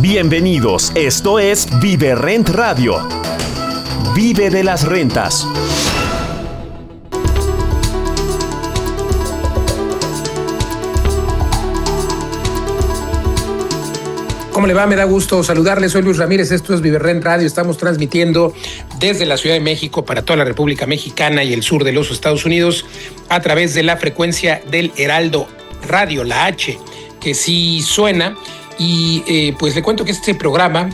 Bienvenidos, esto es Vive Rent Radio. Vive de las rentas. ¿Cómo le va? Me da gusto saludarles. Soy Luis Ramírez, esto es Vive Rent Radio. Estamos transmitiendo desde la Ciudad de México para toda la República Mexicana y el sur de los Estados Unidos a través de la frecuencia del Heraldo Radio, la H, que sí suena. Y pues le cuento que este programa,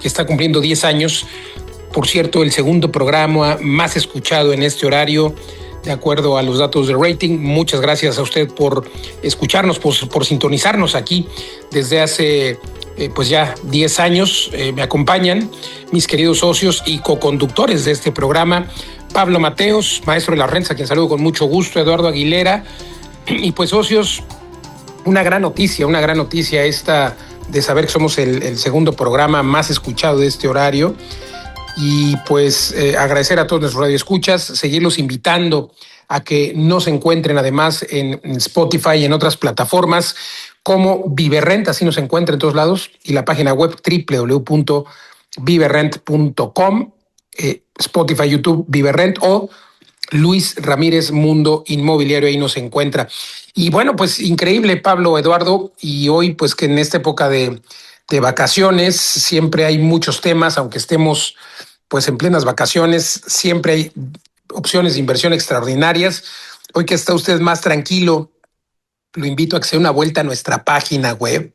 que está cumpliendo 10 años, por cierto, el segundo programa más escuchado en este horario, de acuerdo a los datos de rating. Muchas gracias a usted por escucharnos, por sintonizarnos aquí desde hace pues ya 10 años. Me acompañan mis queridos socios y coconductores de este programa, Pablo Mateos, maestro de las rentas, a quien saludo con mucho gusto, Eduardo Aguilera, y pues socios, una gran noticia esta de saber que somos el segundo programa más escuchado de este horario. Y pues agradecer a todos nuestros radioescuchas, seguirlos invitando a que nos encuentren además en Spotify y en otras plataformas como Viverrent, así nos encuentran en todos lados, y la página web www.viverrent.com, Spotify, YouTube, Viverrent o Luis Ramírez Mundo Inmobiliario, ahí nos encuentra. Y bueno, pues increíble, Pablo, Eduardo, y hoy pues que en esta época de vacaciones siempre hay muchos temas, aunque estemos pues en plenas vacaciones, siempre hay opciones de inversión extraordinarias. Hoy que está usted más tranquilo, lo invito a que se dé una vuelta a nuestra página web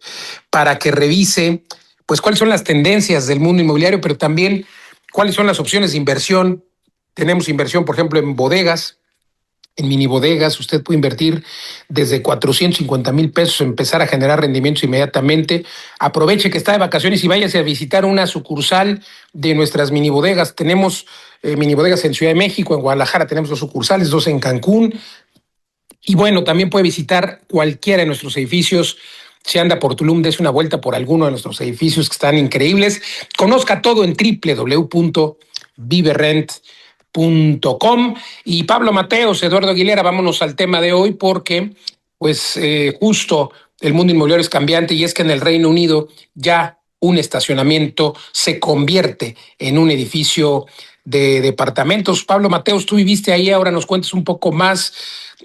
para que revise pues cuáles son las tendencias del mundo inmobiliario, pero también cuáles son las opciones de inversión. Tenemos inversión, por ejemplo, en bodegas, en mini bodegas. Usted puede invertir desde 450,000 pesos, empezar a generar rendimientos inmediatamente. Aproveche que está de vacaciones y váyase a visitar una sucursal de nuestras mini bodegas. Tenemos mini bodegas en Ciudad de México, en Guadalajara tenemos 2 sucursales, 2 en Cancún. Y bueno, también puede visitar cualquiera de nuestros edificios. Si anda por Tulum, dése una vuelta por alguno de nuestros edificios que están increíbles. Conozca todo en www.viverrent.com. Y Pablo Mateos, Eduardo Aguilera, vámonos al tema de hoy porque pues justo el mundo inmobiliario es cambiante, y es que en el Reino Unido ya un estacionamiento se convierte en un edificio de departamentos. Pablo Mateos, tú viviste ahí, ahora nos cuentes un poco más.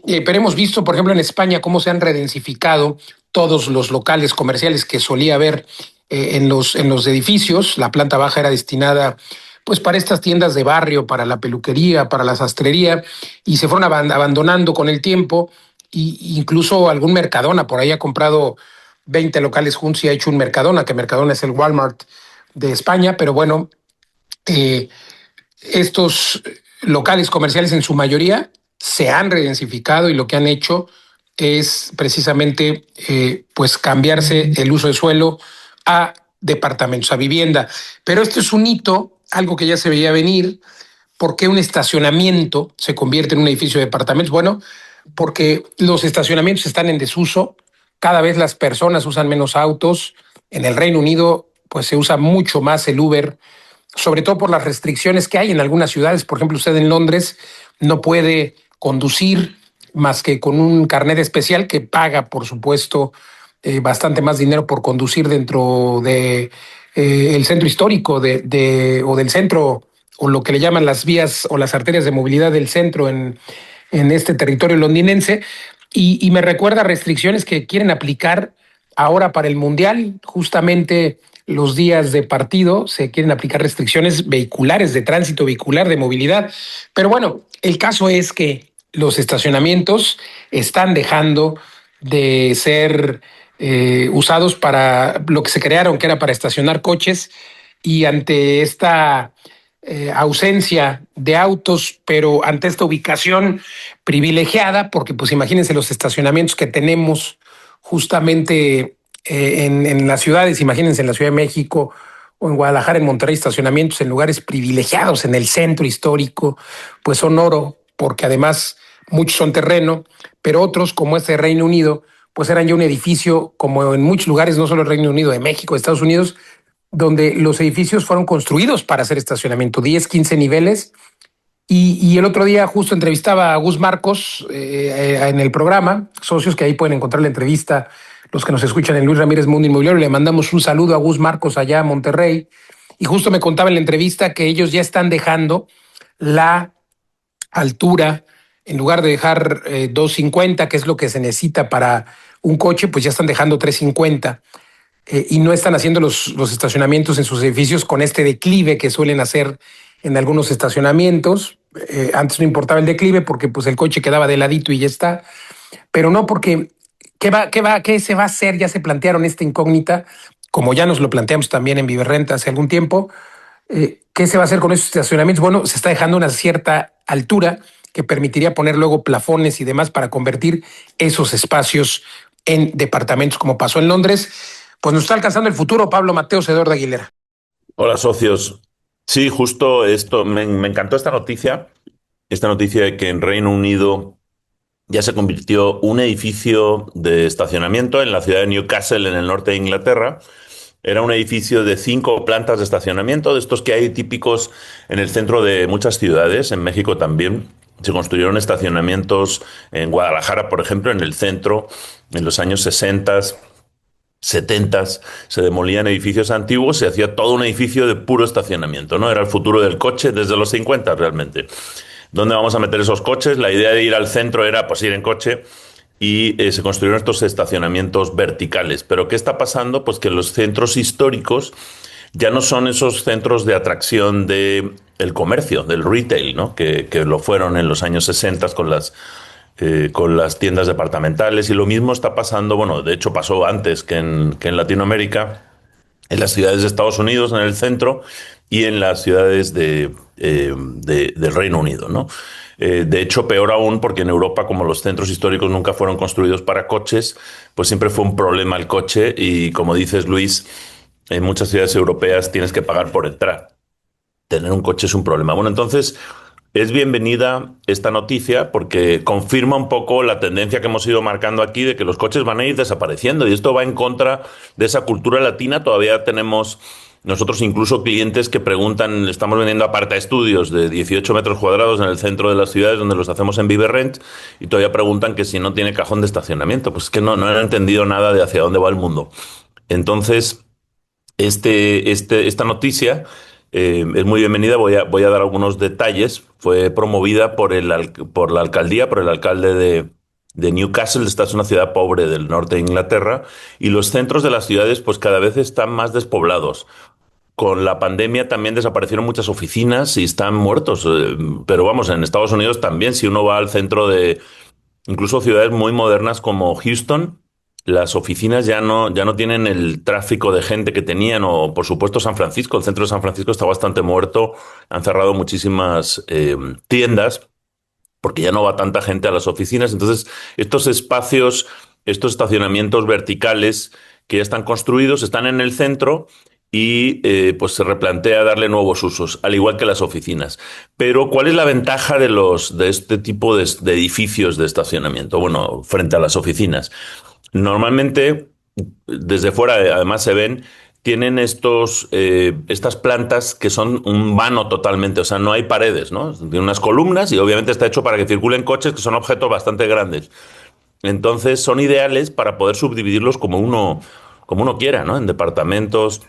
Pero hemos visto, por ejemplo, en España cómo se han redensificado todos los locales comerciales que solía haber en los edificios. La planta baja era destinada pues para estas tiendas de barrio, para la peluquería, para la sastrería, y se fueron abandonando con el tiempo. Y incluso algún Mercadona por ahí ha comprado 20 locales juntos y ha hecho un Mercadona, que Mercadona es el Walmart de España. Pero bueno, estos locales comerciales en su mayoría se han redensificado, y lo que han hecho es precisamente pues cambiarse el uso de suelo a departamentos, a vivienda. Pero esto es un hito, algo que ya se veía venir. ¿Por qué un estacionamiento se convierte en un edificio de departamentos? Bueno, porque los estacionamientos están en desuso, cada vez las personas usan menos autos. En el Reino Unido pues se usa mucho más el Uber, sobre todo por las restricciones que hay en algunas ciudades. Por ejemplo, usted en Londres no puede conducir más que con un carnet especial que paga, por supuesto, bastante más dinero por conducir dentro de el centro histórico o del centro, o lo que le llaman las vías o las arterias de movilidad del centro en este territorio londinense. Y me recuerda restricciones que quieren aplicar ahora para el Mundial. Justamente los días de partido se quieren aplicar restricciones vehiculares, de tránsito vehicular, de movilidad. Pero bueno, el caso es que los estacionamientos están dejando de ser usados para lo que se crearon, que era para estacionar coches. Y ante esta ausencia de autos, pero ante esta ubicación privilegiada, porque pues imagínense los estacionamientos que tenemos justamente en las ciudades, imagínense en la Ciudad de México o en Guadalajara, en Monterrey, estacionamientos en lugares privilegiados, en el centro histórico, pues son oro, porque además muchos son terreno, pero otros, como este de Reino Unido, pues eran ya un edificio, como en muchos lugares, no solo el Reino Unido, de México, de Estados Unidos, donde los edificios fueron construidos para hacer estacionamiento, 10, 15 niveles. Y el otro día justo entrevistaba a Gus Marcos en el programa, socios, que ahí pueden encontrar la entrevista los que nos escuchan en Luis Ramírez Mundo Inmobiliario. Le mandamos un saludo a Gus Marcos allá a Monterrey. Y justo me contaba en la entrevista que ellos ya están dejando la altura, en lugar de dejar 250, que es lo que se necesita para un coche, pues ya están dejando 350. Y no están haciendo los estacionamientos en sus edificios con este declive que suelen hacer en algunos estacionamientos. Antes no importaba el declive porque pues el coche quedaba de ladito y ya está. Pero no porque, ¿qué se va a hacer? Ya se plantearon esta incógnita, como ya nos lo planteamos también en Viverrenta hace algún tiempo. ¿Qué se va a hacer con esos estacionamientos? Bueno, se está dejando una cierta altura que permitiría poner luego plafones y demás para convertir esos espacios en departamentos, como pasó en Londres. Pues nos está alcanzando el futuro, Pablo Mateo Cedor de Aguilera. Hola, socios. Sí, justo esto, me encantó esta noticia de que en Reino Unido ya se convirtió un edificio de estacionamiento en la ciudad de Newcastle, en el norte de Inglaterra. Era un edificio de 5 plantas de estacionamiento, de estos que hay típicos en el centro de muchas ciudades, en México también. Se construyeron estacionamientos en Guadalajara, por ejemplo, en el centro, en los años 60, 70, se demolían edificios antiguos, se hacía todo un edificio de puro estacionamiento, ¿no? Era el futuro del coche desde los 50 realmente. ¿Dónde vamos a meter esos coches? La idea de ir al centro era pues ir en coche y se construyeron estos estacionamientos verticales. Pero ¿qué está pasando? Pues que los centros históricos ya no son esos centros de atracción del comercio, del retail, ¿no? Que lo fueron en los años 60 con las tiendas departamentales, y lo mismo está pasando, bueno, de hecho pasó antes que en Latinoamérica, en las ciudades de Estados Unidos, en el centro, y en las ciudades del Reino Unido, ¿no? De hecho, peor aún, porque en Europa, como los centros históricos nunca fueron construidos para coches, pues siempre fue un problema el coche, y como dices, Luis, en muchas ciudades europeas tienes que pagar por entrar. Tener un coche es un problema. Bueno, entonces es bienvenida esta noticia porque confirma un poco la tendencia que hemos ido marcando aquí de que los coches van a ir desapareciendo, y esto va en contra de esa cultura latina. Todavía tenemos nosotros incluso clientes que preguntan, estamos vendiendo apartaestudios de 18 metros cuadrados en el centro de las ciudades donde los hacemos en Viverrent, y todavía preguntan que si no tiene cajón de estacionamiento. Pues es que no han entendido nada de hacia dónde va el mundo. Entonces, esta noticia es muy bienvenida. Voy a dar algunos detalles. Fue promovida por la alcaldía, por el alcalde de Newcastle. Esta es una ciudad pobre del norte de Inglaterra, y los centros de las ciudades pues cada vez están más despoblados. Con la pandemia también desaparecieron muchas oficinas y están muertos. Pero vamos, en Estados Unidos también, si uno va al centro de incluso ciudades muy modernas como Houston, las oficinas ya no tienen el tráfico de gente que tenían, o por supuesto San Francisco, el centro de San Francisco está bastante muerto, han cerrado muchísimas tiendas porque ya no va tanta gente a las oficinas. Entonces, estos espacios, estos estacionamientos verticales que ya están construidos, están en el centro, y pues se replantea darle nuevos usos, al igual que las oficinas. Pero, ¿cuál es la ventaja de este tipo de edificios de estacionamiento? Bueno, frente a las oficinas. Normalmente, desde fuera, además se ven, tienen estas plantas que son un vano totalmente, o sea, no hay paredes, ¿no? Tiene unas columnas, y obviamente está hecho para que circulen coches, que son objetos bastante grandes. Entonces son ideales para poder subdividirlos como uno quiera, ¿no? En departamentos,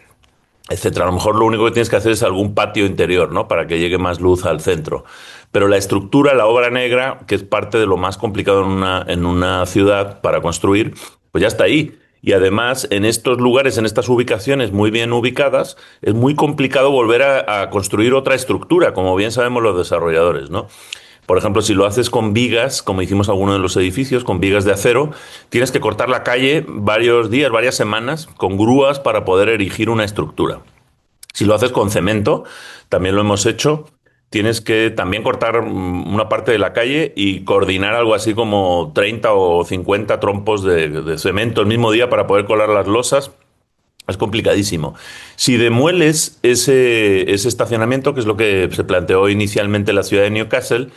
etcétera. A lo mejor lo único que tienes que hacer es algún patio interior, ¿no? Para que llegue más luz al centro. Pero la estructura, la obra negra, que es parte de lo más complicado en una ciudad para construir, pues ya está ahí. Y además, en estos lugares, en estas ubicaciones muy bien ubicadas, es muy complicado volver a construir otra estructura, como bien sabemos los desarrolladores, ¿no? Por ejemplo, si lo haces con vigas, como hicimos algunos de los edificios, con vigas de acero, tienes que cortar la calle varios días, varias semanas, con grúas para poder erigir una estructura. Si lo haces con cemento, también lo hemos hecho, tienes que también cortar una parte de la calle y coordinar algo así como 30 o 50 trompos de cemento el mismo día para poder colar las losas. Es complicadísimo. Si demueles ese estacionamiento, que es lo que se planteó inicialmente en la ciudad de Newcastle,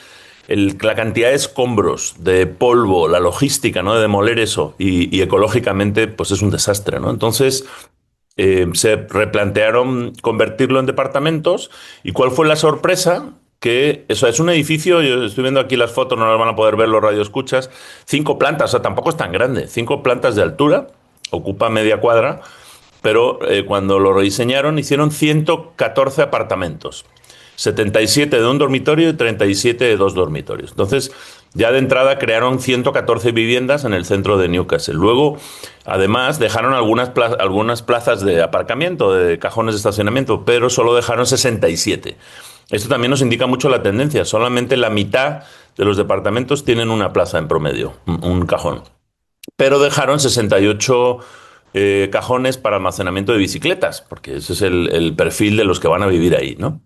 la cantidad de escombros, de polvo, la logística, ¿no? De demoler eso, y ecológicamente pues es un desastre, ¿no? Entonces se replantearon convertirlo en departamentos. ¿Y cuál fue la sorpresa? Que eso es un edificio, yo estoy viendo aquí las fotos, no las van a poder ver los radioescuchas, 5 plantas, o sea, tampoco es tan grande, 5 plantas de altura, ocupa media cuadra, pero cuando lo rediseñaron hicieron 114 apartamentos. 77 de un dormitorio y 37 de dos dormitorios. Entonces, ya de entrada crearon 114 viviendas en el centro de Newcastle. Luego, además, dejaron algunas plazas de aparcamiento, de cajones de estacionamiento, pero solo dejaron 67. Esto también nos indica mucho la tendencia. Solamente la mitad de los departamentos tienen una plaza en promedio, un cajón. Pero dejaron 68 cajones para almacenamiento de bicicletas, porque ese es el perfil de los que van a vivir ahí, ¿no?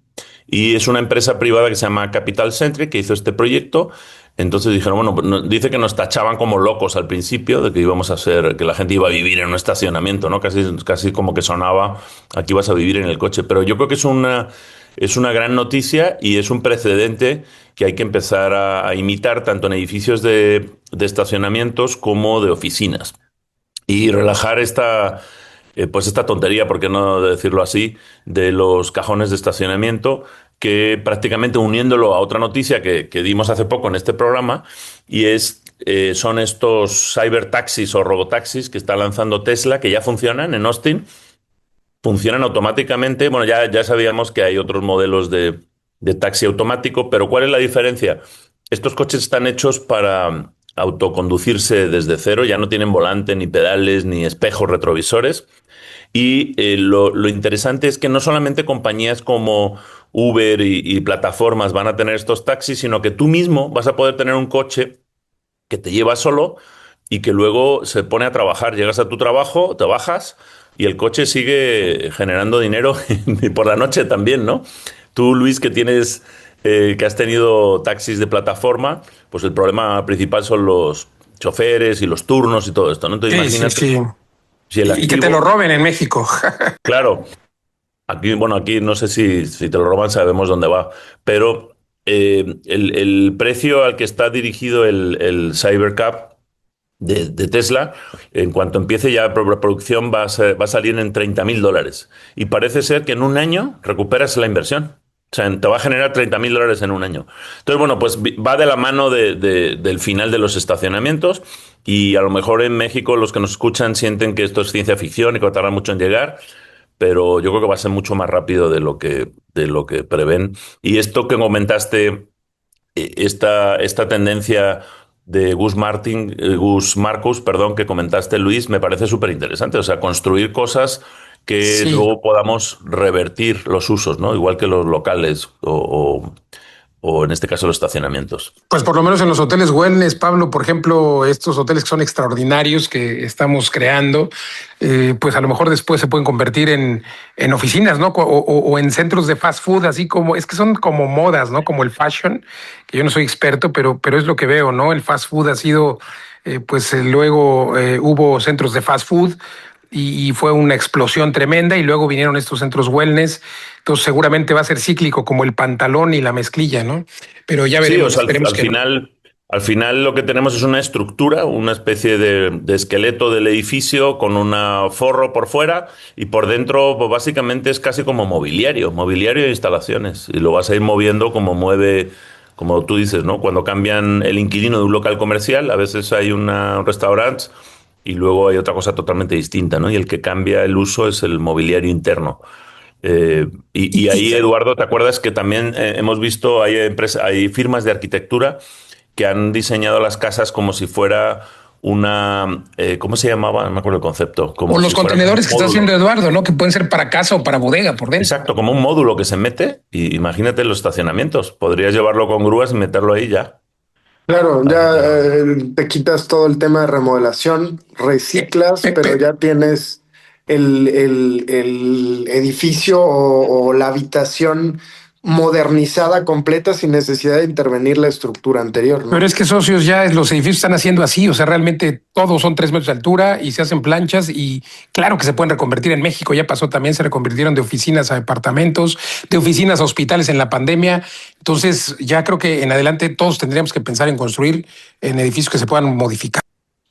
Y es una empresa privada que se llama Capital Centric que hizo este proyecto. Entonces dijeron, bueno, pues dice que nos tachaban como locos al principio, de que íbamos a hacer, que la gente iba a vivir en un estacionamiento, ¿no? Casi como que sonaba, aquí vas a vivir en el coche. Pero yo creo que es una gran noticia y es un precedente que hay que empezar a imitar tanto en edificios de estacionamientos como de oficinas. Y relajar pues esta tontería, por qué no decirlo así, de los cajones de estacionamiento, que prácticamente uniéndolo a otra noticia que dimos hace poco en este programa, y son estos cybertaxis o robotaxis que está lanzando Tesla, que ya funcionan en Austin, funcionan automáticamente. Bueno, ya sabíamos que hay otros modelos de taxi automático, pero ¿cuál es la diferencia? Estos coches están hechos para autoconducirse desde cero, ya no tienen volante, ni pedales, ni espejos retrovisores. Y lo interesante es que no solamente compañías como Uber y plataformas van a tener estos taxis, sino que tú mismo vas a poder tener un coche que te lleva solo y que luego se pone a trabajar. Llegas a tu trabajo, te bajas y el coche sigue generando dinero y por la noche también, ¿no? Tú, Luis, que has tenido taxis de plataforma, pues el problema principal son los choferes y los turnos y todo esto, ¿no? Entonces, imagínate. Sí. Si el Y que te lo roben en México. Claro, aquí no sé si te lo roban, sabemos dónde va, pero el precio al que está dirigido el Cybercab de Tesla, en cuanto empiece ya la producción, va a salir en $30.000. Y parece ser que en un año recuperas la inversión. O sea, te va a generar $30.000 en un año. Entonces, bueno, pues va de la mano del final de los estacionamientos. Y a lo mejor en México los que nos escuchan sienten que esto es ciencia ficción y que va a tardar mucho en llegar, pero yo creo que va a ser mucho más rápido de lo que prevén. Y esto que comentaste, esta tendencia de Gus Marcus, perdón, que comentaste, Luis, me parece súper interesante. O sea, construir cosas que luego podamos revertir los usos, ¿no? Igual que los locales o en este caso los estacionamientos. Pues por lo menos en los hoteles wellness, Pablo, por ejemplo, estos hoteles que son extraordinarios que estamos creando, pues a lo mejor después se pueden convertir en oficinas, ¿no? O en centros de fast food, así como, es que son como modas, ¿no? Como el fashion, que yo no soy experto, pero es lo que veo, ¿no? El fast food ha sido, luego hubo centros de fast food, y fue una explosión tremenda y luego vinieron estos centros wellness. Entonces seguramente va a ser cíclico como el pantalón y la mezclilla, ¿no? Pero ya veremos. Sí, o sea, al final lo que tenemos es una estructura, una especie de esqueleto del edificio con un forro por fuera y por dentro pues básicamente es casi como mobiliario e instalaciones. Y lo vas a ir moviendo como tú dices, ¿no? Cuando cambian el inquilino de un local comercial, a veces hay un restaurante y luego hay otra cosa totalmente distinta, ¿no? Y el que cambia el uso es el mobiliario interno. Y ahí, Eduardo, ¿te acuerdas que también hemos visto, hay firmas de arquitectura que han diseñado las casas como si fuera ¿cómo se llamaba? No me acuerdo el concepto. Como o los contenedores que está haciendo Eduardo, ¿no? Que pueden ser para casa o para bodega por dentro. Exacto, como un módulo que se mete. Y imagínate los estacionamientos. Podrías llevarlo con grúas y meterlo ahí ya. Claro, ya te quitas todo el tema de remodelación, reciclas, pero ya tienes el edificio o la habitación modernizada completa sin necesidad de intervenir la estructura anterior, ¿no? Pero es que, socios, ya los edificios están haciendo así, o sea, realmente todos son 3 metros de altura y se hacen planchas y claro que se pueden reconvertir en México, ya pasó también, se reconvirtieron de oficinas a departamentos, de oficinas a hospitales en la pandemia. Entonces ya creo que en adelante todos tendríamos que pensar en construir en edificios que se puedan modificar.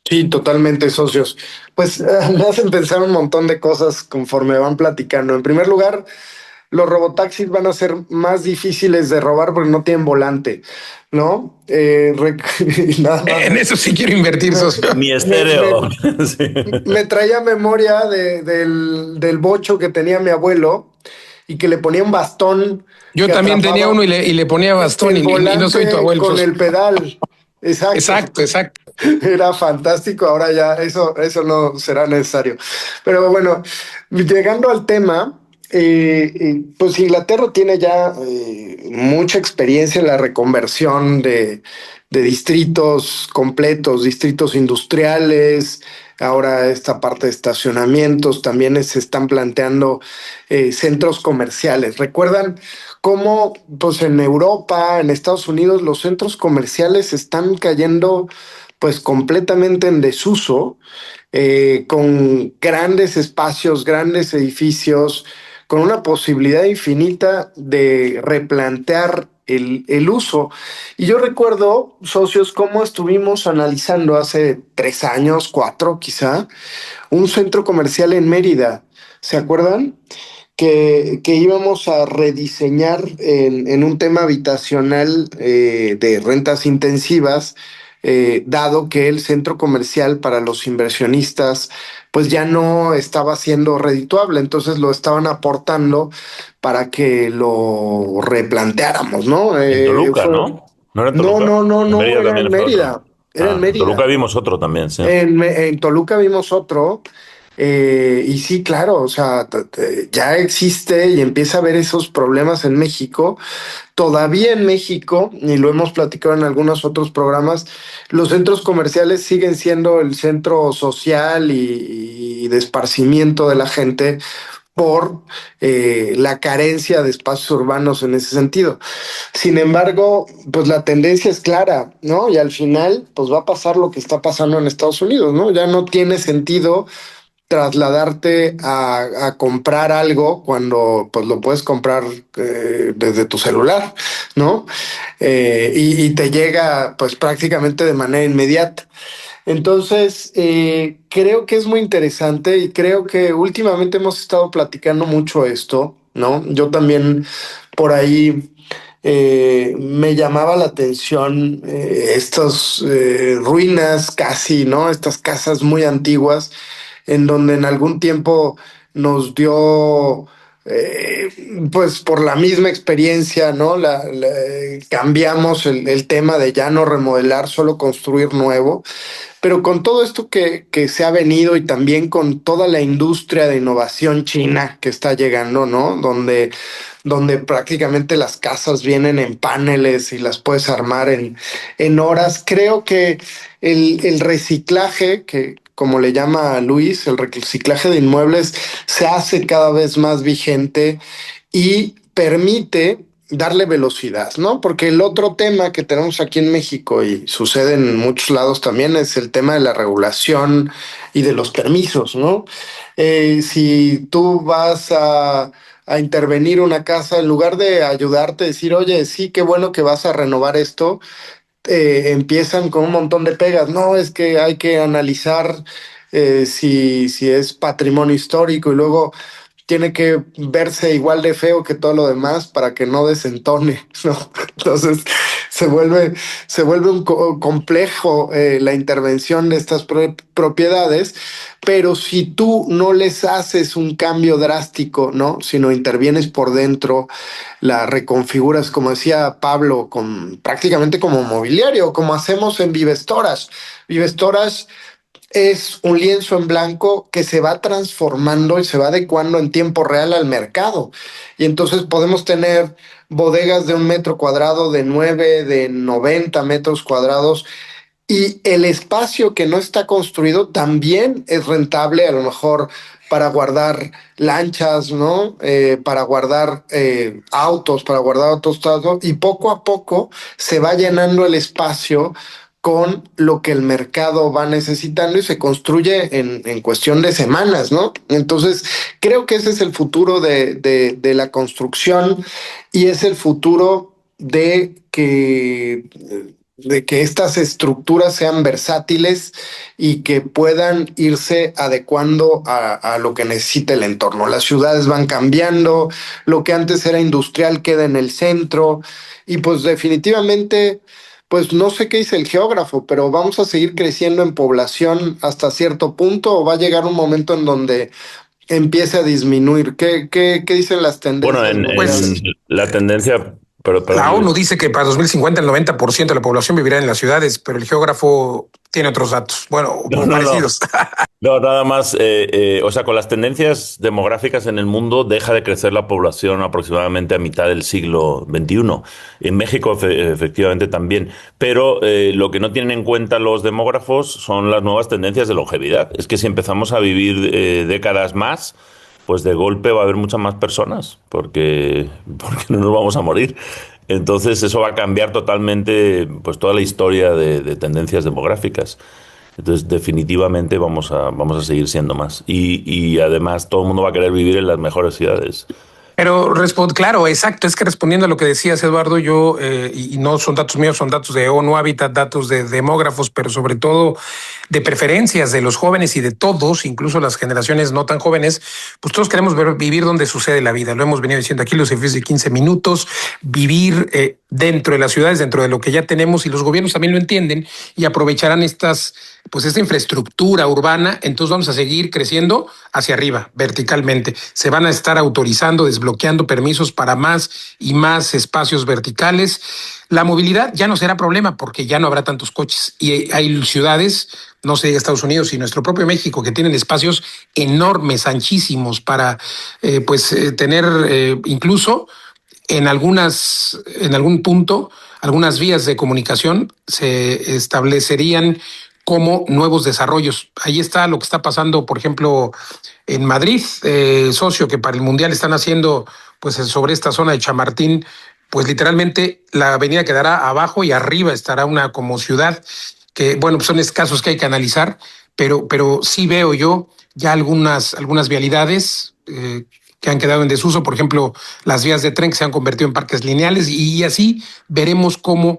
Sí, totalmente, socios. Pues me hacen pensar un montón de cosas conforme van platicando. En primer lugar, los robotaxis van a ser más difíciles de robar porque no tienen volante, ¿no? Nada más. En eso sí quiero invertir, socio. Ni Me, estéreo. me- Sí. me traía memoria del bocho que tenía mi abuelo y que le ponía un bastón Yo que también tenía atrapaba uno y le ponía bastón el y no soy tu volante abuelo, con socio. el pedal. Exacto. Exacto, exacto. Era fantástico. Ahora ya eso no será necesario. Pero bueno, llegando al tema, pues Inglaterra tiene ya mucha experiencia en la reconversión de distritos completos, distritos industriales. Ahora esta parte de estacionamientos también se están planteando centros comerciales. ¿Recuerdan cómo pues en Europa, en Estados Unidos, los centros comerciales están cayendo pues completamente en desuso, con grandes espacios, grandes edificios, con una posibilidad infinita de replantear el uso? Y yo recuerdo, socios, cómo estuvimos analizando hace 3 años, 4 quizá, un centro comercial en Mérida. ¿Se acuerdan? Que íbamos a rediseñar en un tema habitacional de rentas intensivas, dado que el centro comercial para los inversionistas pues ya no estaba siendo redituable, entonces lo estaban aportando para que lo replanteáramos, ¿no? En Toluca, ¿no? ¿No era en No, Toluca? no, no, En no, Mérida era también en fue otro. Mérida, era en Ah, en Toluca Mérida. vimos otro también, sí. En Toluca vimos otro, y sí, claro, o sea, ya existe y empieza a haber esos problemas en México. Todavía en México, y lo hemos platicado en algunos otros programas, los centros comerciales siguen siendo el centro social y de esparcimiento de la gente por la carencia de espacios urbanos en ese sentido. Sin embargo, pues la tendencia es clara, ¿no? Y al final, pues va a pasar lo que está pasando en Estados Unidos, ¿no? Ya no tiene sentido trasladarte a comprar algo cuando pues lo puedes comprar desde tu celular, ¿no? Y te llega pues prácticamente de manera inmediata. Entonces, creo que es muy interesante y creo que últimamente hemos estado platicando mucho esto, ¿no? Yo también por ahí me llamaba la atención estas ruinas casi, ¿no? Estas casas muy antiguas en donde en algún tiempo nos dio, eh, pues por la misma experiencia, ¿no? Cambiamos el tema de ya no remodelar, solo construir nuevo. Pero con todo esto que se ha venido y también con toda la industria de innovación china que está llegando, ¿no? Donde prácticamente las casas vienen en paneles y las puedes armar en horas. Creo que el reciclaje, que como le llama Luis, el reciclaje de inmuebles se hace cada vez más vigente y permite darle velocidad, ¿no? Porque el otro tema que tenemos aquí en México y sucede en muchos lados también es el tema de la regulación y de los permisos, ¿no? Si tú vas a intervenir una casa, en lugar de ayudarte, decir, oye, sí, qué bueno que vas a renovar esto, empiezan con un montón de pegas. No, es que hay que analizar si es patrimonio histórico y luego tiene que verse igual de feo que todo lo demás para que no desentone, ¿no? Entonces se vuelve complejo la intervención de estas propiedades, pero si tú no les haces un cambio drástico, ¿no? Sino intervienes por dentro, la reconfiguras, como decía Pablo, con prácticamente como mobiliario, como hacemos en Vivestoras. Vivestoras es un lienzo en blanco que se va transformando y se va adecuando en tiempo real al mercado. Y entonces podemos tener bodegas de 1 metro cuadrado, de 9, de 90 metros cuadrados, y el espacio que no está construido también es rentable, a lo mejor para guardar lanchas, ¿no? Para guardar autos, para guardar otros autos, y poco a poco se va llenando el espacio con lo que el mercado va necesitando y se construye en cuestión de semanas, ¿no? Entonces, creo que ese es el futuro de la construcción y es el futuro de que de que estas estructuras sean versátiles y que puedan irse adecuando a lo que necesita el entorno. Las ciudades van cambiando, lo que antes era industrial queda en el centro y pues definitivamente, pues no sé qué dice el geógrafo, pero vamos a seguir creciendo en población hasta cierto punto o va a llegar un momento en donde empiece a disminuir. ¿Qué dicen las Bueno, tendencias mundiales? en la tendencia, pero La perdón, ONU Luis. dice que para 2050 el 90% de la población vivirá en las ciudades, pero el geógrafo tiene otros datos, bueno, No, o no, no. parecidos. No, nada más, o sea, con las tendencias demográficas en el mundo deja de crecer la población aproximadamente a mitad del siglo XXI. En México efectivamente también, pero lo que no tienen en cuenta los demógrafos son las nuevas tendencias de longevidad. Es que si empezamos a vivir décadas más, pues de golpe va a haber muchas más personas, porque no nos vamos a morir. Entonces eso va a cambiar totalmente pues toda la historia de tendencias demográficas. Entonces, definitivamente vamos a seguir siendo más. Y además, todo el mundo va a querer vivir en las mejores ciudades. Pero claro, exacto. Es que respondiendo a lo que decías, Eduardo, yo, y no son datos míos, son datos de ONU Habitat, datos de demógrafos, pero sobre todo de preferencias de los jóvenes y de todos, incluso las generaciones no tan jóvenes, pues todos queremos vivir donde sucede la vida. Lo hemos venido diciendo aquí, los edificios de 15 minutos, vivir dentro de las ciudades, dentro de lo que ya tenemos, y los gobiernos también lo entienden y aprovecharán esta infraestructura urbana. Entonces vamos a seguir creciendo hacia arriba, verticalmente. Se van a estar autorizando, desbloqueando permisos para más y más espacios verticales. La movilidad ya no será problema porque ya no habrá tantos coches y hay ciudades, no sé, Estados Unidos y nuestro propio México, que tienen espacios enormes, anchísimos para tener incluso en algún punto, algunas vías de comunicación se establecerían como nuevos desarrollos. Ahí está lo que está pasando, por ejemplo, en Madrid, socio, que para el Mundial están haciendo pues sobre esta zona de Chamartín, pues literalmente la avenida quedará abajo y arriba estará una como ciudad que, bueno, pues son casos que hay que analizar, pero sí veo yo ya algunas vialidades que han quedado en desuso, por ejemplo, las vías de tren que se han convertido en parques lineales y así veremos cómo,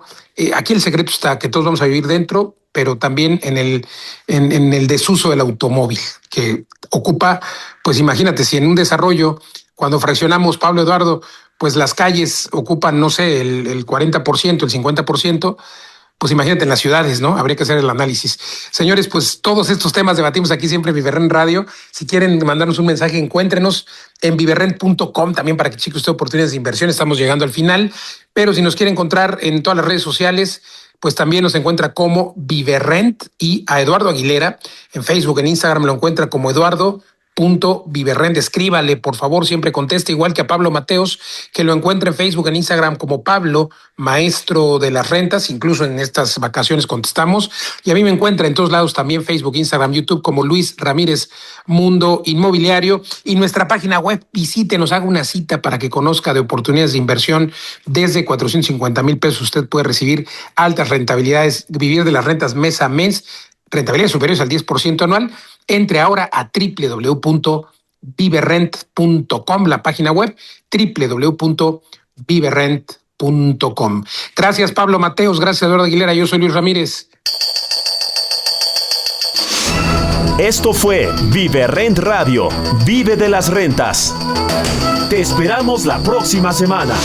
aquí el secreto está que todos vamos a vivir dentro, pero también en el desuso del automóvil, que ocupa, pues imagínate, si en un desarrollo, cuando fraccionamos, Pablo, Eduardo, pues las calles ocupan, no sé, el 40%, el 50%, pues imagínate en las ciudades, ¿no? Habría que hacer el análisis. Señores, pues todos estos temas debatimos aquí siempre en Viverrent Radio. Si quieren mandarnos un mensaje, encuéntrenos en viverrent.com también para que cheque usted oportunidades de inversión. Estamos llegando al final, pero si nos quiere encontrar en todas las redes sociales, pues también nos encuentra como Viverrent, y a Eduardo Aguilera en Facebook, en Instagram lo encuentra como Eduardo.Viverrent. Escríbale, por favor, siempre conteste, igual que a Pablo Mateos, que lo encuentra en Facebook, en Instagram como Pablo, maestro de las rentas. Incluso en estas vacaciones contestamos. Y a mí me encuentra en todos lados también, Facebook, Instagram, YouTube, como Luis Ramírez Mundo Inmobiliario. Y nuestra página web, visítenos, haga una cita para que conozca de oportunidades de inversión. Desde 450,000 pesos usted puede recibir altas rentabilidades, vivir de las rentas mes a mes, rentabilidades superiores al 10% anual. Entre ahora a www.viverrent.com, la página web www.viverrent.com. Gracias, Pablo Mateos. Gracias, Eduardo Aguilera. Yo soy Luis Ramírez. Esto fue Viverrent Radio. Vive de las rentas. Te esperamos la próxima semana.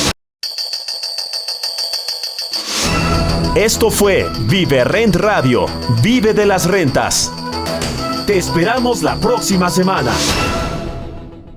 Esto fue Viverrent Radio. Vive de las rentas. Te esperamos la próxima semana.